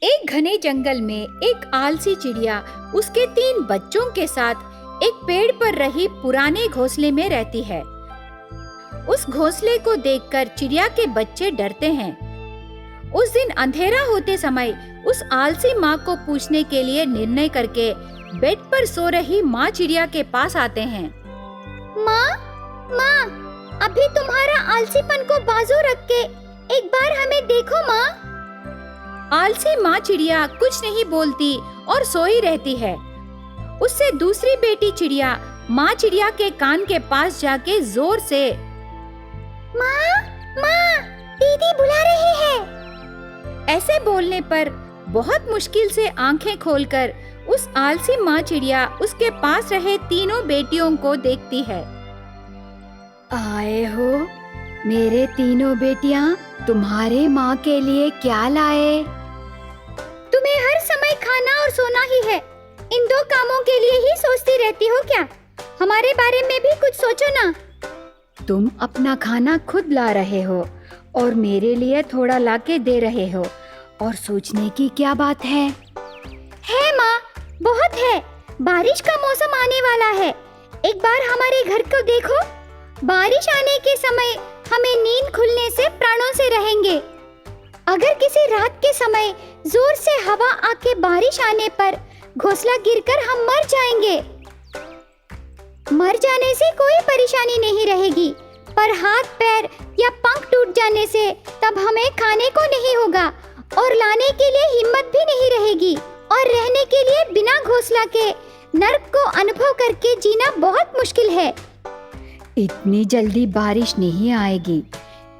एक घने जंगल में एक आलसी चिड़िया उसके 3 बच्चों के साथ एक पेड़ पर रही पुराने घोंसले में रहती है। उस घोंसले को देखकर चिड़िया के बच्चे डरते हैं। उस दिन अंधेरा होते समय उस आलसी माँ को पूछने के लिए निर्णय करके बेड पर सो रही माँ चिड़िया के पास आते हैं। माँ, अभी तुम्हारा आलसीपन को बाजू रख के एक बार हमें देखो माँ। आलसी माँ चिड़िया कुछ नहीं बोलती और सोई रहती है। उससे दूसरी बेटी चिड़िया माँ चिड़िया के कान के पास जाके जोर से माँ, दीदी बुला रही है। ऐसे बोलने पर बहुत मुश्किल से आंखें खोलकर उस आलसी माँ चिड़िया उसके पास रहे तीनों बेटियों को देखती है। आए हो मेरे तीनों बेटियां, तुम्हारे माँ के लिए क्या लाए? तुम्हें हर समय खाना और सोना ही है। इन 2 कामों के लिए ही सोचती रहती हो क्या? हमारे बारे में भी कुछ सोचो ना। तुम अपना खाना खुद ला रहे हो और मेरे लिए थोड़ा लाके दे रहे हो, और सोचने की क्या बात है? माँ, बहुत है। बारिश का मौसम आने वाला है। एक बार हमारे घर को देखो। बारिश आने के समय हमें नींद खुलने से प्राणों से रहेंगे। अगर किसी रात के समय जोर से हवा आके बारिश आने पर घोंसला गिरकर हम मर जाएंगे। मर जाने से कोई परेशानी नहीं रहेगी, पर हाथ पैर या पंख टूट जाने से तब हमें खाने को नहीं होगा और लाने के लिए हिम्मत भी नहीं रहेगी, और रहने के लिए बिना घोंसला के नर्क को अनुभव करके जीना बहुत मुश्किल है। इतनी जल्दी बारिश नहीं आएगी।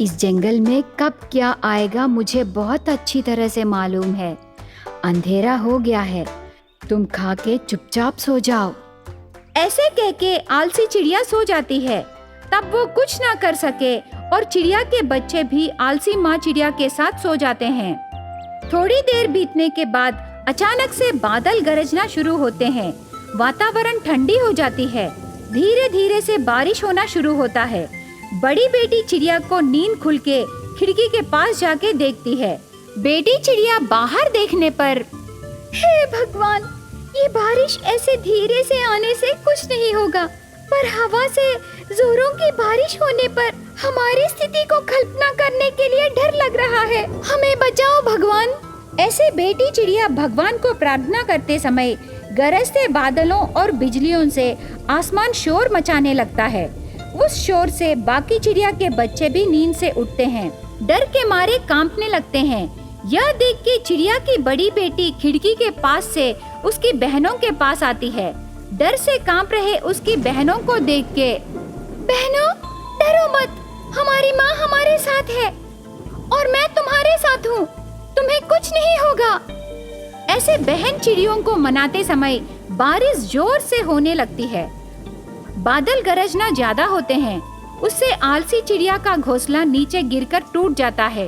इस जंगल में कब क्या आएगा मुझे बहुत अच्छी तरह से मालूम है। अंधेरा हो गया है, तुम खा के चुपचाप सो जाओ। ऐसे कह के आलसी चिड़िया सो जाती है। तब वो कुछ ना कर सके और चिड़िया के बच्चे भी आलसी माँ चिड़िया के साथ सो जाते हैं। थोड़ी देर बीतने के बाद अचानक से बादल गरजना शुरू होते हैं। वातावरण ठंडी हो जाती है। धीरे धीरे से बारिश होना शुरू होता है। बड़ी बेटी चिड़िया को नींद खुल के खिड़की के पास जाके देखती है। बेटी चिड़िया बाहर देखने पर, हे भगवान, ये बारिश ऐसे धीरे से आने से कुछ नहीं होगा, पर हवा से जोरों की बारिश होने पर हमारी स्थिति को कल्पना करने के लिए डर लग रहा है। हमें बचाओ भगवान। ऐसे बेटी चिड़िया भगवान को प्रार्थना करते समय गरजते बादलों और बिजलियों से आसमान शोर मचाने लगता है। उस शोर से बाकी चिड़िया के बच्चे भी नींद से उठते हैं। डर के मारे कांपने लगते हैं। यह देख के चिड़िया की बड़ी बेटी खिड़की के पास से उसकी बहनों के पास आती है। डर से कांप रहे उसकी बहनों को देख के, बहनों, डरो मत, हमारी माँ हमारे साथ है और मैं तुम्हारे साथ हूँ। तुम्हें कुछ नहीं होगा। ऐसे बहन चिड़ियों को मनाते समय बारिश जोर से होने लगती है। बादल गरजना ज्यादा होते हैं। उससे आलसी चिड़िया का घोंसला नीचे गिरकर टूट जाता है।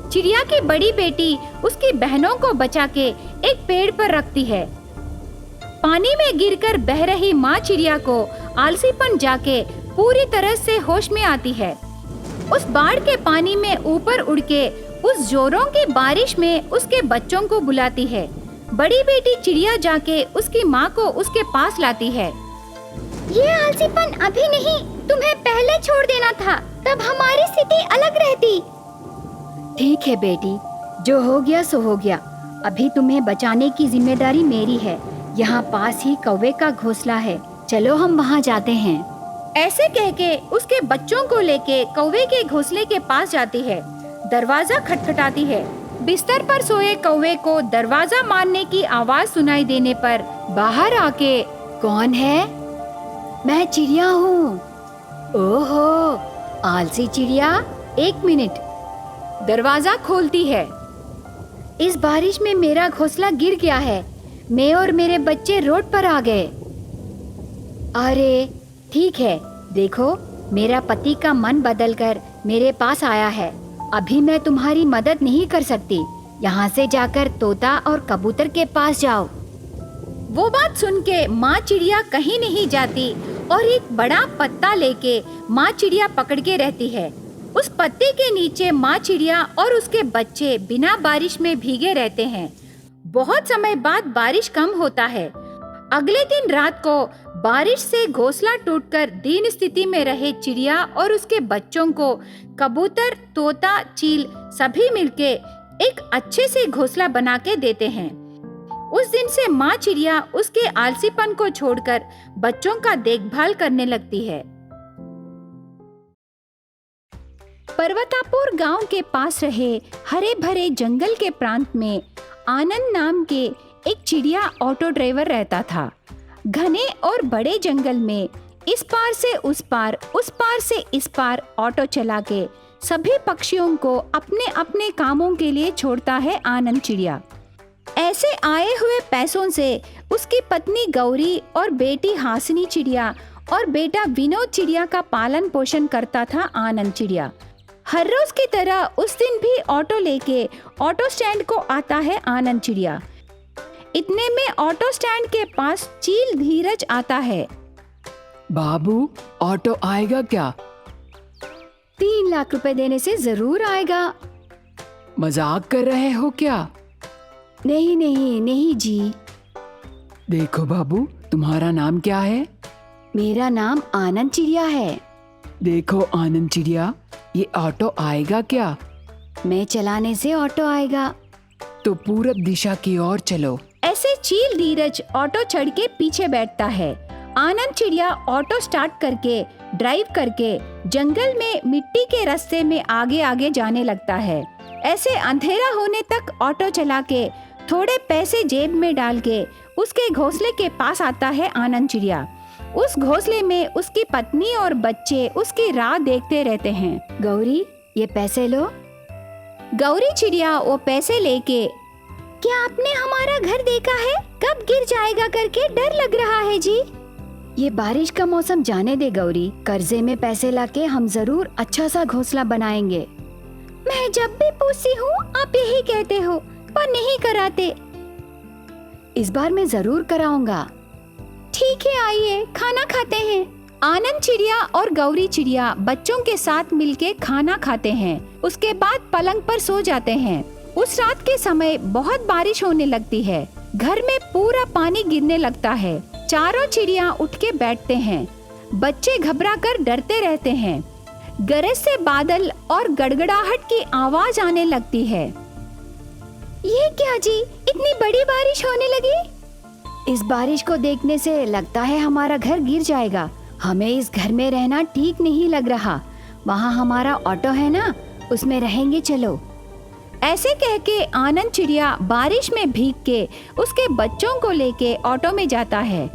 चिड़िया की बड़ी बेटी उसकी बहनों को बचा के एक पेड़ पर रखती है। पानी में गिरकर बह रही माँ चिड़िया को आलसीपन जाके पूरी तरह से होश में आती है। उस बाढ़ के पानी में ऊपर उड़ के उस जोरों की बारिश में उसके बच्चों को बुलाती है। बड़ी बेटी चिड़िया जाके उसकी माँ को उसके पास लाती है। ये आलसीपन अभी नहीं, तुम्हें पहले छोड़ देना था, तब हमारी स्थिति अलग रहती। ठीक है बेटी, जो हो गया सो हो गया। अभी तुम्हें बचाने की जिम्मेदारी मेरी है। यहाँ पास ही कौवे का घोंसला है, चलो हम वहाँ जाते हैं। ऐसे कह के उसके बच्चों को लेके कौवे के घोंसले के पास जाती है। दरवाजा खटखटाती है। बिस्तर पर सोए कौवे को दरवाजा मारने की आवाज सुनाई देने पर बाहर आके, कौन है? मैं चिड़िया हूँ। ओहो, आलसी चिड़िया, 1 मिनट। दरवाजा खोलती है। इस बारिश में मेरा घोंसला गिर गया है। मैं और मेरे बच्चे रोड पर आ गए। अरे ठीक है, देखो मेरा पति का मन बदलकर मेरे पास आया है। अभी मैं तुम्हारी मदद नहीं कर सकती। यहाँ से जाकर तोता और कबूतर के पास जाओ। वो बात सुन के माँ चिड़िया कहीं नहीं जाती और एक बड़ा पत्ता लेके माँ चिड़िया पकड़ के रहती है। उस पत्ते के नीचे माँ चिड़िया और उसके बच्चे बिना बारिश में भीगे रहते हैं। बहुत समय बाद बारिश कम होता है। अगले दिन रात को बारिश से घोंसला टूटकर दीन स्थिति में रहे चिड़िया और उसके बच्चों को कबूतर, तोता, चील सभी मिलके एक अच्छे से घोंसला बना के देते हैं। उस दिन से माँ चिड़िया उसके आलसीपन को छोड़कर बच्चों का देखभाल करने लगती है। पर्वतापुर गांव के पास रहे हरे भरे जंगल के प्रांत में आनंद नाम के एक चिड़िया ऑटो ड्राइवर रहता था। घने और बड़े जंगल में इस पार से उस पार से इस पार ऑटो चला के सभी पक्षियों को अपने अपने कामों के लिए छोड़ता है आनंद चिड़िया। ऐसे आए हुए पैसों से उसकी पत्नी गौरी और बेटी हासिनी चिड़िया और बेटा विनोद चिड़िया का पालन पोषण करता था आनंद चिड़िया। हर रोज की तरह उस दिन भी ऑटो लेके ऑटो स्टैंड को आता है आनंद चिड़िया। इतने में ऑटो स्टैंड के पास चील धीरज आता है। बाबू, ऑटो आएगा क्या? 3 लाख रुपए देने से जरूर आएगा। मजाक कर रहे हो क्या? नहीं नहीं नहीं जी। देखो बाबू, तुम्हारा नाम क्या है? मेरा नाम आनंद चिड़िया है। देखो आनंद चिड़िया, ये ऑटो आएगा क्या? मैं चलाने से ऑटो आएगा। तो पूरब दिशा की ओर चलो। ऐसे चील धीरज ऑटो चढ़ के पीछे बैठता है। आनंद चिड़िया ऑटो स्टार्ट करके ड्राइव करके जंगल में मिट्टी के रास्ते में आगे आगे जाने लगता है। ऐसे अंधेरा होने तक ऑटो चला के थोड़े पैसे जेब में डाल के उसके घोंसले के पास आता है आनंद चिड़िया। उस घोंसले में उसकी पत्नी और बच्चे उसकी राह देखते रहते हैं। गौरी, ये पैसे लो। गौरी चिड़िया वो पैसे लेके, क्या आपने हमारा घर देखा है? कब गिर जाएगा करके डर लग रहा है जी। ये बारिश का मौसम जाने दे गौरी, कर्जे में पैसे लाके हम जरूर अच्छा सा घोंसला बनाएंगे। मैं जब भी पूछती हूँ आप यही कहते हो पर नहीं कराते। इस बार मैं जरूर कराऊंगा। ठीक है, आइए खाना खाते हैं। आनंद चिड़िया और गौरी चिड़िया बच्चों के साथ मिलके खाना खाते हैं। उसके बाद पलंग पर सो जाते हैं। उस रात के समय बहुत बारिश होने लगती है। घर में पूरा पानी गिरने लगता है। चारों चिड़िया उठ के बैठते हैं। बच्चे घबराकर डरते रहते हैं। गरज से बादल और गड़गड़ाहट की आवाज आने लगती है। ये क्या जी, इतनी बड़ी बारिश होने लगी? इस बारिश को देखने से लगता है हमारा घर गिर जाएगा। हमें इस घर में रहना ठीक नहीं लग रहा। वहाँ हमारा ऑटो है ना, उसमें रहेंगे, चलो। ऐसे कह के आनंद चिड़िया बारिश में भीग के उसके बच्चों को लेके ऑटो में जाता है।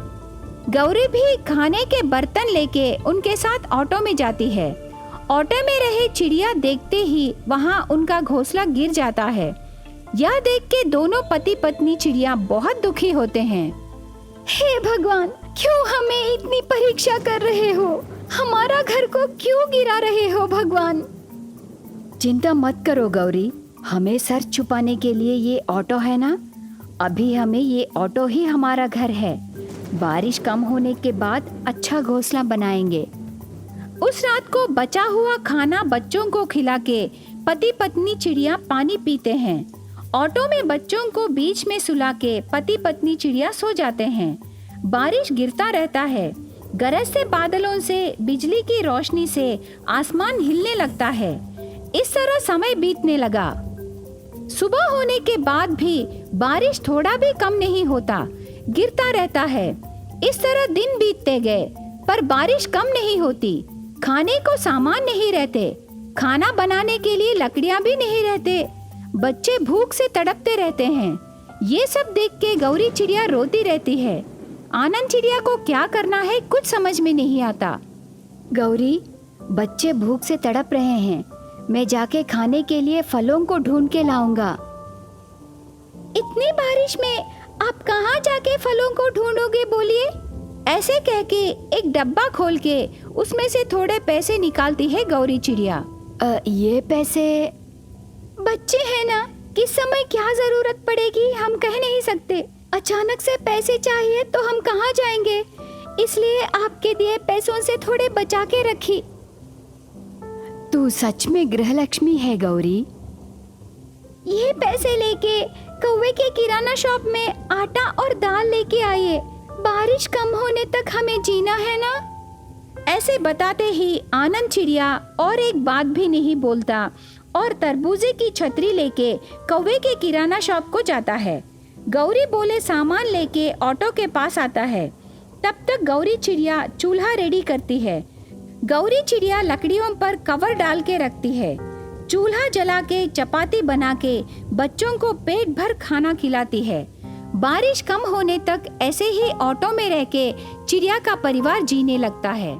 गौरी भी खाने के बर्तन लेके उनके साथ ऑटो में जाती है। ऑटो में रहे चिड़िया देखते ही वहाँ उनका घोंसला गिर जाता है। यह देख के दोनों पति पत्नी चिड़िया बहुत दुखी होते हैं। हे भगवान, क्यों हमें इतनी परीक्षा कर रहे हो? हमारा घर को क्यों गिरा रहे हो भगवान? चिंता मत करो गौरी, हमें सर छुपाने के लिए ये ऑटो है ना, अभी हमें ये ऑटो ही हमारा घर है। बारिश कम होने के बाद अच्छा घोंसला बनाएंगे। उस रात को बचा हुआ खाना बच्चों को खिला के पति पत्नी चिड़िया पानी पीते हैं। ऑटो में बच्चों को बीच में सुला के पति पत्नी चिड़िया सो जाते हैं। बारिश गिरता रहता है। गरज से बादलों से बिजली की रोशनी से आसमान हिलने लगता है। इस तरह समय बीतने लगा। सुबह होने के बाद भी बारिश थोड़ा भी कम नहीं होता, गिरता रहता है। इस तरह दिन बीतते गए पर बारिश कम नहीं होती। खाने को सामान नहीं रहते, खाना बनाने के लिए लकड़ियां भी नहीं रहते। बच्चे भूख से तड़पते रहते हैं। ये सब देख के गौरी चिड़िया रोती रहती है। आनंद चिड़िया को क्या करना है कुछ समझ में नहीं आता। गौरी, बच्चे भूख से तड़प रहे हैं, मैं जाके खाने के लिए फलों को ढूंढ के लाऊंगा। इतनी बारिश में आप कहाँ जाके फलों को ढूंढोगे बोलिए? ऐसे कह के एक डब्बा खोल के उसमें से थोड़े पैसे निकालती है गौरी चिड़िया। ये पैसे? बच्चे हैं ना, किस समय क्या जरूरत पड़ेगी हम कह नहीं सकते। अचानक से पैसे चाहिए तो हम कहाँ जाएंगे, इसलिए आपके दिए पैसों से थोड़े बचा के रखी। तू सच में गृहलक्ष्मी है गौरी। ये पैसे लेके कौवे के किराना शॉप में आटा और दाल लेके आइए। बारिश कम होने तक हमें जीना है ना। ऐसे बताते ही आनंद चिड़िया और एक बात भी नहीं बोलता और तरबूजे की छतरी लेके कौवे के किराना शॉप को जाता है। गौरी बोले सामान लेके ऑटो के पास आता है। तब तक गौरी चिड़िया चूल्हा रेडी करती है। गौरी चिड़िया लकड़ियों पर कवर डाल के रखती है। चूल्हा जला के चपाती बना के बच्चों को पेट भर खाना खिलाती है। बारिश कम होने तक ऐसे ही ऑटो में रह के चिड़िया का परिवार जीने लगता है।